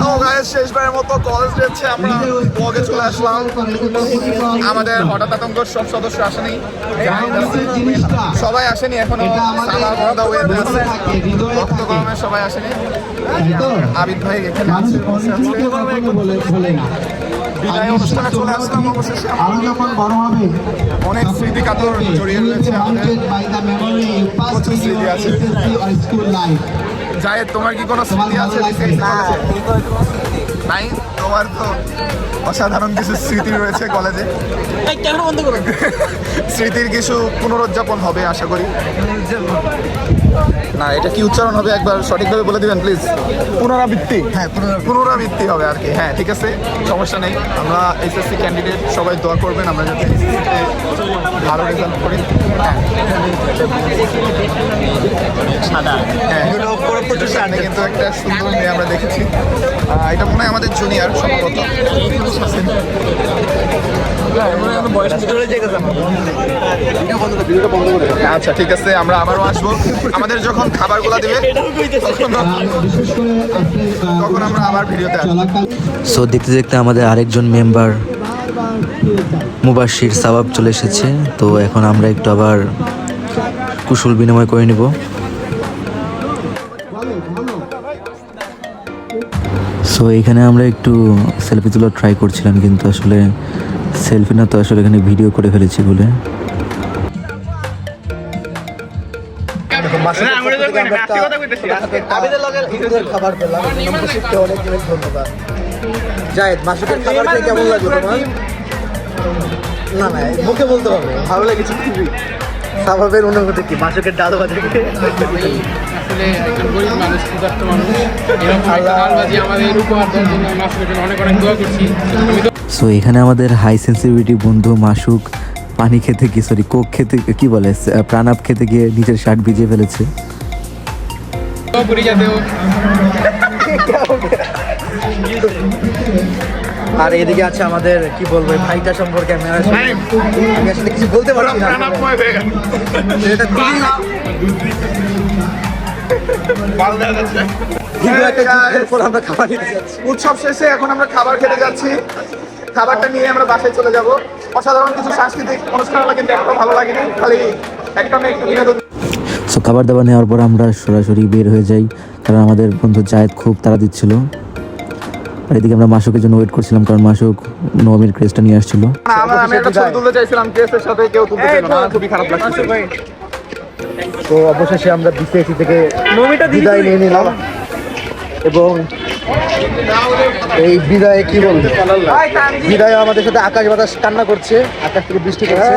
তো গাইস শেষবারের মতো কলেজ যাচ্ছে আমরা ব্লগে চলে আসলাম। আমাদের হঠাৎ আতঙ্ক সব সদস্য আসেনি, সবাই আসেনি এখনো। সামার বড় দা ওয়েব আছে, ভক্ত গরমে সবাই আসেনি। আবিদ ভাই এখানে আছে, বিদায় অনুষ্ঠানে চলে আসলাম। অবশেষে অনেক স্মৃতি কাতর জড়িয়ে রয়েছে আমাদের, প্রচুর স্মৃতি আছে। জায়েদ, তোমার কি কোনো স্মৃতি আছে? নাই? তোমার তো অসাধারণ কিছু স্মৃতি রয়েছে কলেজে। স্মৃতির কিছু পুনরুজ্জাপন হবে আশা করি। না, এটা কি উচ্চারণ হবে একবার সঠিকভাবে বলে দিবেন প্লিজ? পুনরাবৃত্তি। হ্যাঁ, পুনরাবৃত্তি হবে আর কি। হ্যাঁ, ঠিক আছে, সমস্যা নেই। আমরা এসএসসি ক্যান্ডিডেট, সবাই দোয়া করবেন আমরা যাতে ভালো রেজাল্ট করি। হ্যাঁ, কিন্তু একটা সুন্দর মেয়ে আমরা দেখেছি। এটা মনে হয় আমাদের জুনিয়র সম্ভবত। আচ্ছা, ঠিক আছে, আমরা আবারও আসবো। আমাদের যখন খাবারগুলো দিবে তখন আমরা আবার ভিডিওতে আসবো। সো দেখতে দেখতে আমাদের আরেকজন মেম্বার মুবাশির সাবাব চলে এসেছে। তো এখন আমরা একটু আবার কুশল বিনিময় করে নিব। সো এখানে আমরা একটু সেলফি তোলার ট্রাই করছিলাম, কিন্তু আসলে সেলফি না, তো আসলে এখানে ভিডিও করে ফেলেছি বলে। জায়েদ, মাসুকের খাবার খেয়ে কেমন লাগলো তোমার? না না, মুখে বলতে হবে। ভালো লেগেছে খুবই। স্বভাবের অনুভূতি কি মাসুকের ডাল ভাজা খেয়ে? আসলে একজন গরিব মানুষ, ক্ষুধার্ত মানুষ, এরকম একটা ডাল ভাজি আমাদের উপহার দেওয়ার জন্য মাসুকের জন্য অনেক অনেক দোয়া করছি। সো এখানে আমাদের হাই সেন্সিটিভিটি বন্ধু মাসুক পানি খেতে গিয়ে, সরি কোক খেতে, কি বলে, প্রাণাপ খেতে গিয়ে নিজের শার্ট ভিজিয়ে ফেলেছে। আর এদিকে আছে আমাদের, কি বলবো, ভাইটা সম্পর্কে আমি আসলে কিছু বলতে পারছি না। এটা খুবই আমরা খাবার খেতে যাচ্ছি। উৎসব শেষে এখন আমরা খাবার খেতে যাচ্ছি। খাবারটা নিয়ে আমরা বাসায় চলে যাব। অসাধারণ কিছু সাংস্কৃতিক অনুষ্ঠান হলো, কিন্তু একটা ভালো লাগেনি, খালি একটা মেয়ে একটু বিনোদন। সো খাবার দাবার নেওয়ার পর আমরা সরাসরি বের হয়ে যাই, কারণ আমাদের বন্ধু জায়েদ খুব তাড়া দিচ্ছিল। আর এদিকে আমরা মাসুকের জন্য ওয়েট করছিলাম, কারণ মাসুক নবমীর ক্রেজটা নিয়ে আসছিল। আমি একটা ছবি তুলতে চাইছিলাম, ক্রেজের সাথে কেউ তুলতে চাইলো না, খুবই খারাপ লাগছে। তো অবশেষে আমরা বিসিএসসি থেকে বিদায় নিয়ে নিলাম, এবং এই বিদায়ে কি বলবো, বিদায় আমাদের সাথে আকাশ বাতাস কান্না করছে, আকাশ থেকে বৃষ্টি করছে।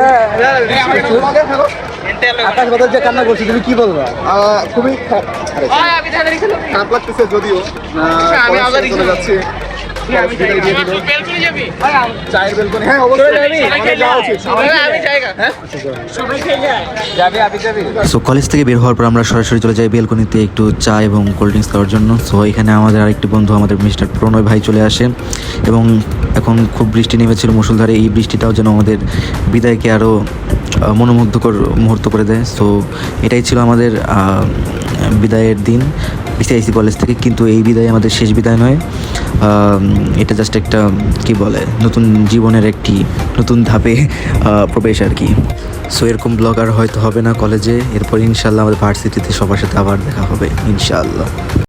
আকাশ বাতাস যে কান্না করছে, তুমি কি বলবা? খুবই খারাপ লাগতেছে, যদিও চলে যাচ্ছি। চায়ের বেলকনি, হ্যাঁ অবশ্যই। সো কলেজ থেকে বের হওয়ার পর আমরা সরাসরি চলে যাই বেলকনিতে একটু চা এবং কোল্ড ড্রিঙ্কস খাওয়ার জন্য। সো এখানে আমাদের আরেকটি বন্ধু, আমাদের মিস্টার প্রণয় ভাই চলে আসে, এবং এখন খুব বৃষ্টি নেমেছিল মুষলধারে। এই বৃষ্টিটাও যেন আমাদের বিদায়কে আরও মনোমুগ্ধকর মুহূর্ত করে দেয়। সো এটাই ছিল আমাদের বিদায়ের দিন বিসিআইসি কলেজ থেকে। কিন্তু এই বিদায় আমাদের শেষ বিদায় নয়, এটা জাস্ট একটা, কি বলে, নতুন জীবনের একটি নতুন ধাপে প্রবেশ আর কি। সো এরকম ব্লগ আর হয়তো হবে না কলেজে, এরপর ইনশাল্লাহ আমাদের ভার্সিটিতে সবার সাথে আবার দেখা হবে ইনশাআল্লাহ।